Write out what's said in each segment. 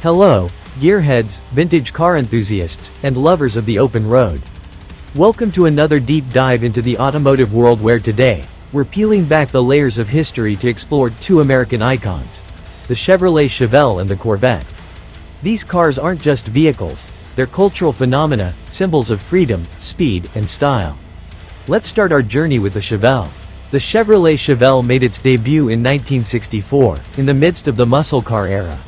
Hello, gearheads, vintage car enthusiasts, and lovers of the open road. Welcome to another deep dive into the automotive world where today, we're peeling back the layers of history to explore two American icons, the Chevrolet Chevelle and the Corvette. These cars aren't just vehicles, they're cultural phenomena, symbols of freedom, speed, and style. Let's start our journey with the Chevelle. The Chevrolet Chevelle made its debut in 1964, in the midst of the muscle car era.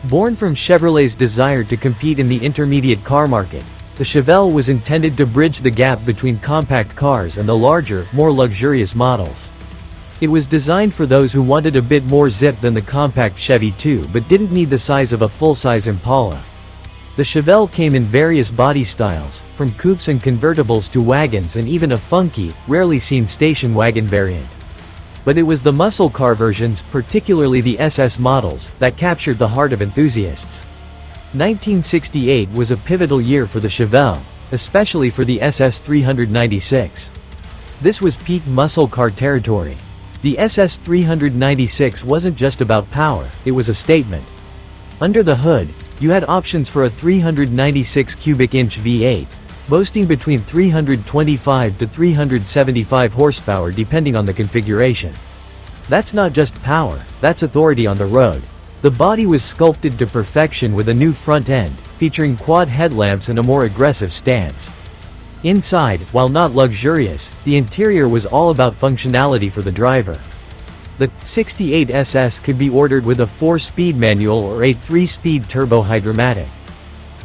Born from Chevrolet's desire to compete in the intermediate car market, the Chevelle was intended to bridge the gap between compact cars and the larger, more luxurious models. It was designed for those who wanted a bit more zip than the compact Chevy 2 but didn't need the size of a full-size Impala. The Chevelle came in various body styles, from coupes and convertibles to wagons and even a funky, rarely seen station wagon variant. But it was the muscle car versions, particularly the SS models, that captured the heart of enthusiasts. 1968 was a pivotal year for the Chevelle, especially for the SS 396. This was peak muscle car territory. The SS 396 wasn't just about power, it was a statement. Under the hood, you had options for a 396 cubic inch V8, boasting between 325 to 375 horsepower depending on the configuration. That's not just power, that's authority on the road. The body was sculpted to perfection with a new front end, featuring quad headlamps and a more aggressive stance. Inside, while not luxurious, the interior was all about functionality for the driver. The 68 SS could be ordered with a 4-speed manual or a 3-speed turbo-hydramatic.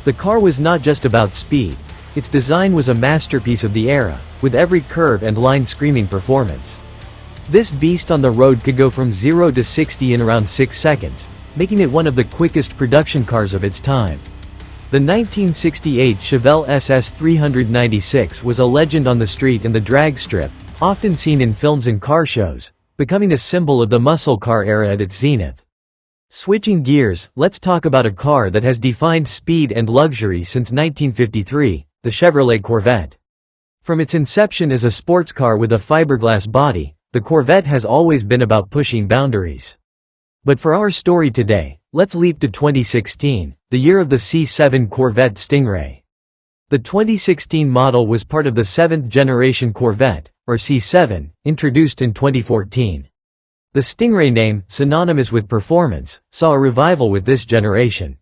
The car was not just about speed. Its design was a masterpiece of the era, with every curve and line screaming performance. This beast on the road could go from 0 to 60 in around 6 seconds, making it one of the quickest production cars of its time. The 1968 Chevelle SS 396 was a legend on the street and the drag strip, often seen in films and car shows, becoming a symbol of the muscle car era at its zenith. Switching gears, let's talk about a car that has defined speed and luxury since 1953, the Chevrolet Corvette. From its inception as a sports car with a fiberglass body, the Corvette has always been about pushing boundaries. But for our story today, let's leap to 2016, the year of the C7 Corvette Stingray. The 2016 model was part of the 7th generation Corvette, or C7, introduced in 2014. The Stingray name, synonymous with performance, saw a revival with this generation.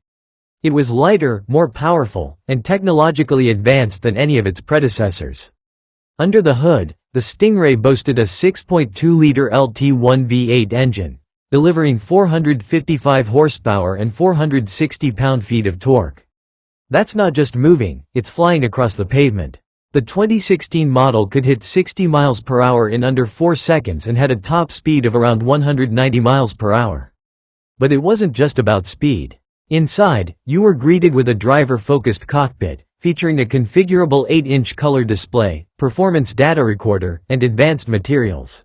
It was lighter, more powerful, and technologically advanced than any of its predecessors. Under the hood, the Stingray boasted a 6.2-liter LT1 V8 engine, delivering 455 horsepower and 460 pound-feet of torque. That's not just moving, it's flying across the pavement. The 2016 model could hit 60 miles per hour in under 4 seconds and had a top speed of around 190 miles per hour. But it wasn't just about speed. Inside, you were greeted with a driver-focused cockpit, featuring a configurable 8-inch color display, performance data recorder, and advanced materials.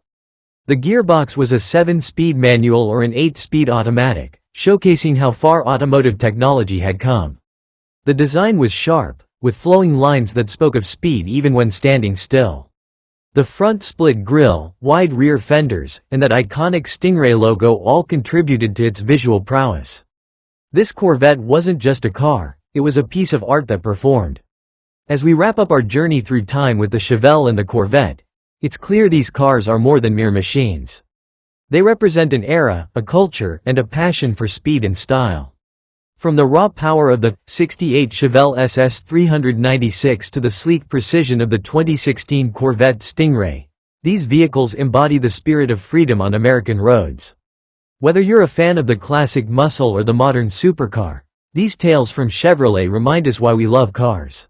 The gearbox was a 7-speed manual or an 8-speed automatic, showcasing how far automotive technology had come. The design was sharp, with flowing lines that spoke of speed even when standing still. The front split grille, wide rear fenders, and that iconic Stingray logo all contributed to its visual prowess. This Corvette wasn't just a car, it was a piece of art that performed. As we wrap up our journey through time with the Chevelle and the Corvette, it's clear these cars are more than mere machines. They represent an era, a culture, and a passion for speed and style. From the raw power of the 68 Chevelle SS 396 to the sleek precision of the 2016 Corvette Stingray, these vehicles embody the spirit of freedom on American roads. Whether you're a fan of the classic muscle or the modern supercar, these tales from Chevrolet remind us why we love cars.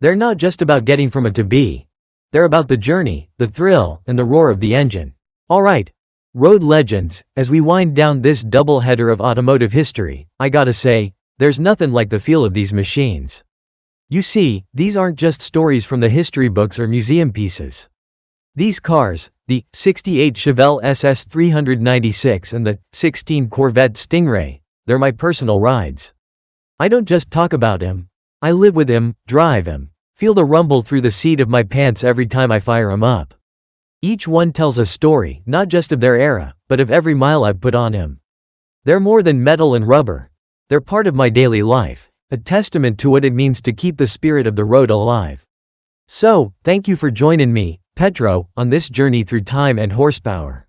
They're not just about getting from A to B. They're about the journey, the thrill, and the roar of the engine. Alright, road legends, as we wind down this double-header of automotive history, I gotta say, there's nothing like the feel of these machines. You see, these aren't just stories from the history books or museum pieces. These cars, the 68 Chevelle SS 396 and the 16 Corvette Stingray, they're my personal rides. I don't just talk about him. I live with him, drive him, feel the rumble through the seat of my pants every time I fire him up. Each one tells a story, not just of their era, but of every mile I've put on him. They're more than metal and rubber. They're part of my daily life, a testament to what it means to keep the spirit of the road alive. So, thank you for joining me, Petro, on this journey through time and horsepower.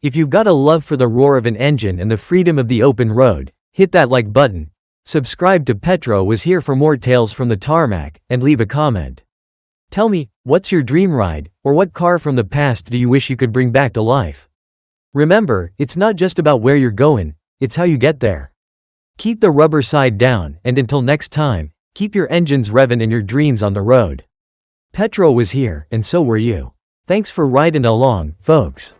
If you've got a love for the roar of an engine and the freedom of the open road, hit that like button, subscribe to PetroWasHere for more tales from the tarmac, and leave a comment. Tell me, what's your dream ride, or what car from the past do you wish you could bring back to life? Remember, it's not just about where you're going, it's how you get there. Keep the rubber side down, and until next time, keep your engines revving and your dreams on the road. PetroWasHere, and so were you. Thanks for riding along, folks.